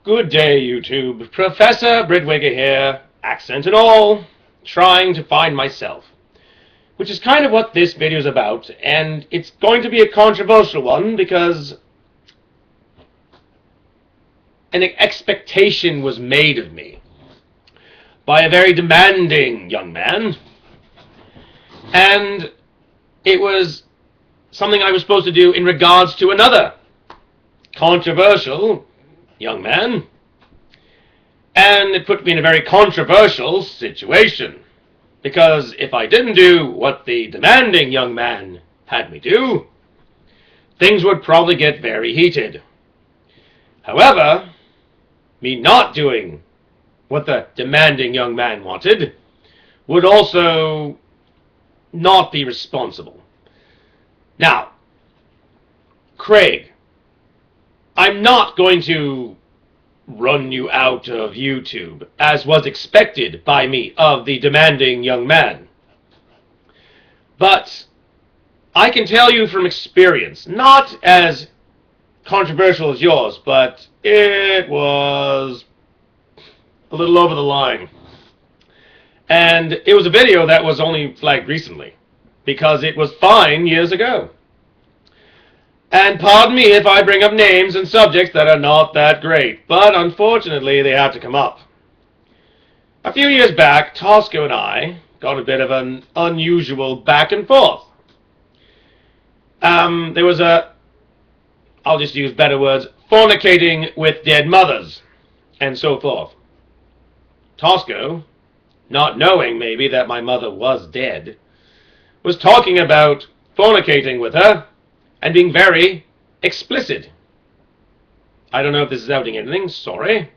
Good day, YouTube. Professor Bridwigger here, accent and all, trying to find myself. Which is kind of what this video is about, and it's going to be a controversial one because an expectation was made of me by a very demanding young man, and it was something I was supposed to do in regards to another controversial young man, and it put me in a very controversial situation, because if I didn't do what the demanding young man had me do, things would probably get very heated. However, me not doing what the demanding young man wanted would also not be responsible. Now, Craig, I'm not going to run you out of YouTube, as was expected by me of the demanding young man. But I can tell you from experience, not as controversial as yours, but it was a little over the line. And it was a video that was only flagged recently, because it was fine years ago. And pardon me if I bring up names and subjects that are not that great, but unfortunately they have to come up. A few years back, Tasco and I got a bit of an unusual back and forth. There was I'll just use better words, fornicating with dead mothers, and so forth. Tasco, not knowing maybe that my mother was dead, was talking about fornicating with her, and being very explicit. I don't know if this is outing anything, sorry.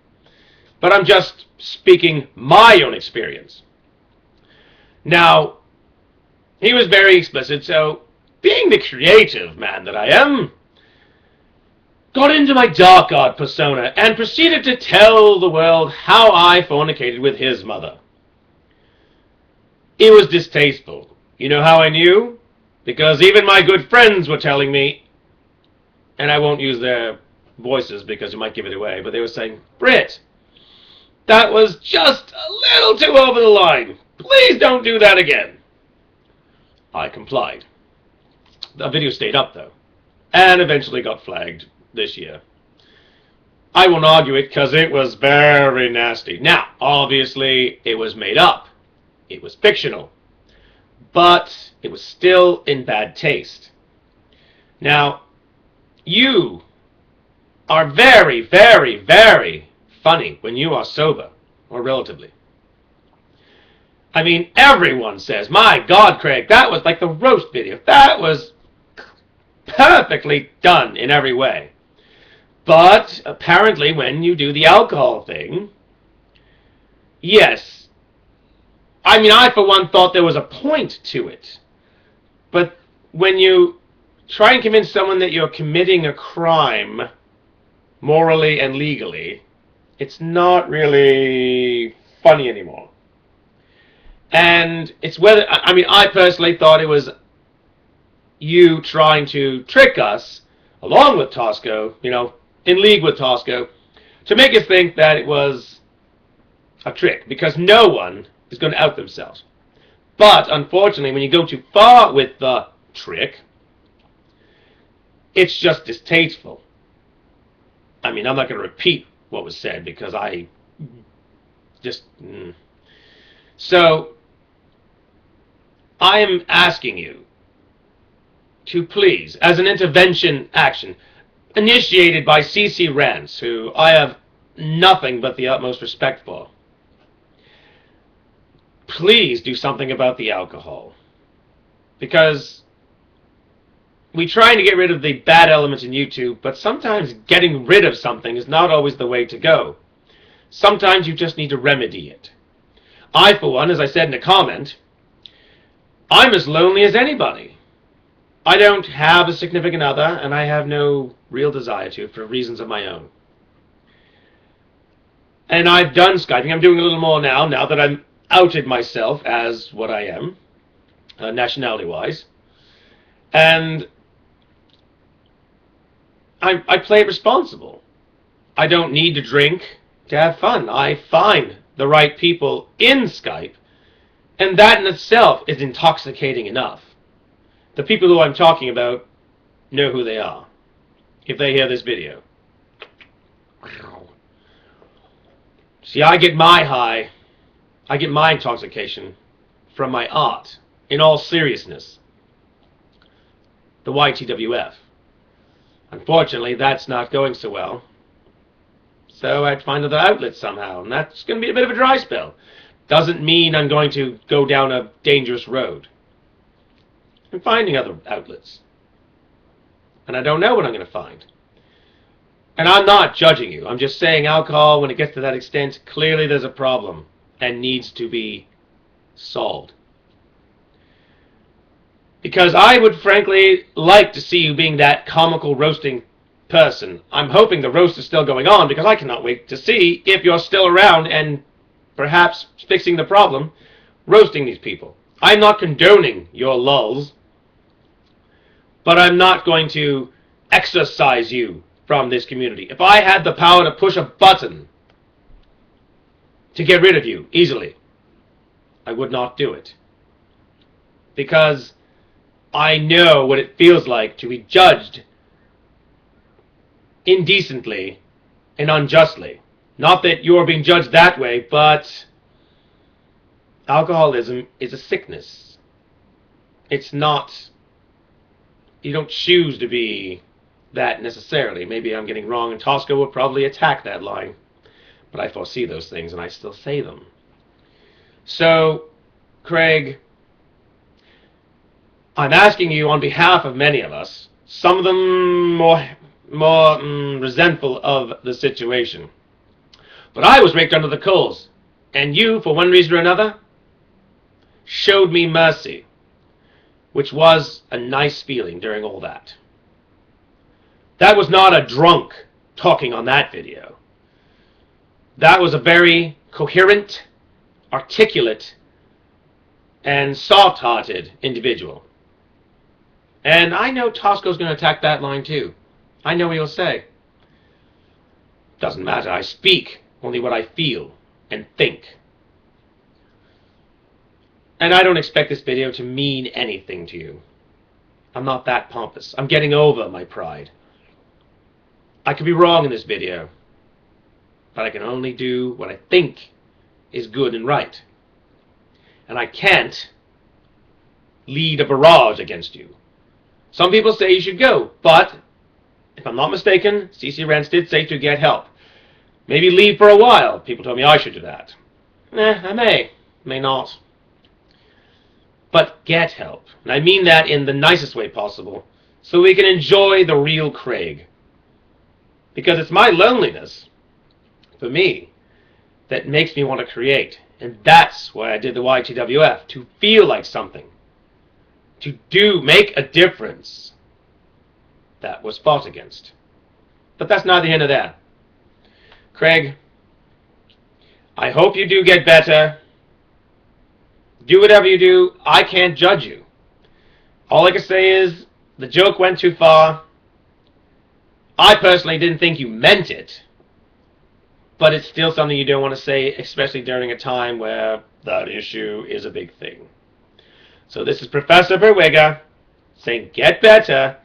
But I'm just speaking my own experience. Now, he was very explicit, so being the creative man that I am, got into my dark art persona and proceeded to tell the world how I fornicated with his mother. It was distasteful. You know how I knew? Because even my good friends were telling me, and I won't use their voices because it might give it away, but they were saying, Britt, that was just a little too over the line. Please don't do that again. I complied. The video stayed up though, and eventually got flagged this year. I won't argue it because it was very nasty. Now, obviously, it was made up. It was fictional. But it was still in bad taste. Now, you are very, very, very funny when you are sober, or relatively. I mean, everyone says, my God, Craig, that was like the roast video. That was perfectly done in every way. But apparently when you do the alcohol thing, yes, I mean, I, for one, thought there was a point to it. But when you try and convince someone that you're committing a crime morally and legally, it's not really funny anymore. And it's whether, I mean, I personally thought it was you trying to trick us, along with Tasco, you know, in league with Tasco, to make us think that it was a trick, because no one is going to out themselves. But unfortunately, when you go too far with the trick, it's just distasteful. I mean, I'm not going to repeat what was said because I just... So, I am asking you to please, as an intervention action, initiated by CCRants, who I have nothing but the utmost respect for, please do something about the alcohol. Because we try to get rid of the bad elements in YouTube, but sometimes getting rid of something is not always the way to go. Sometimes you just need to remedy it. I, for one, as I said in a comment, I'm as lonely as anybody. I don't have a significant other, and I have no real desire to, for reasons of my own. And I've done Skyping. I'm doing a little more now that I'm outed myself as what I am, nationality-wise. And I play it responsible. I don't need to drink to have fun. I find the right people in Skype, and that in itself is intoxicating enough. The people who I'm talking about know who they are if they hear this video. See, I get my high, I get my intoxication from my art, in all seriousness. The YTWF. Unfortunately, that's not going so well. So I'd find other outlets somehow, and that's going to be a bit of a dry spell. Doesn't mean I'm going to go down a dangerous road. I'm finding other outlets. And I don't know what I'm going to find. And I'm not judging you. I'm just saying alcohol, when it gets to that extent, clearly there's a problem and needs to be solved. Because I would frankly like to see you being that comical roasting person. I'm hoping the roast is still going on because I cannot wait to see if you're still around and perhaps fixing the problem, roasting these people. I'm not condoning your lulls, but I'm not going to exorcise you from this community. If I had the power to push a button to get rid of you easily, I would not do it. Because I know what it feels like to be judged indecently and unjustly. Not that you're being judged that way, but alcoholism is a sickness. It's not, you don't choose to be that necessarily. Maybe I'm getting wrong, and Tasco will probably attack that line. But I foresee those things, and I still say them. So, Craig, I'm asking you on behalf of many of us, some of them more resentful of the situation. But I was raked under the coals, and you, for one reason or another, showed me mercy, which was a nice feeling during all that. That was not a drunk talking on that video. That was a very coherent, articulate, and soft-hearted individual. And I know Tasco's going to attack that line too. I know what he'll say. Doesn't matter, I speak only what I feel and think. And I don't expect this video to mean anything to you. I'm not that pompous. I'm getting over my pride. I could be wrong in this video, but I can only do what I think is good and right. And I can't lead a barrage against you. Some people say you should go, but if I'm not mistaken, CCRants did say to get help. Maybe leave for a while. People told me I should do that. I may not. But get help. And I mean that in the nicest way possible, so we can enjoy the real Craig. Because it's my loneliness, for me, that makes me want to create. And that's why I did the YTWF, to feel like something. To make a difference. That was fought against. But that's neither here nor there. Craig, I hope you do get better. Do whatever you do. I can't judge you. All I can say is, the joke went too far. I personally didn't think you meant it. But it's still something you don't want to say, especially during a time where that issue is a big thing. So this is Professor Berwiga saying get better,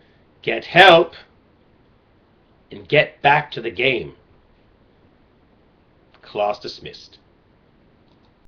get help, and get back to the game. Class dismissed.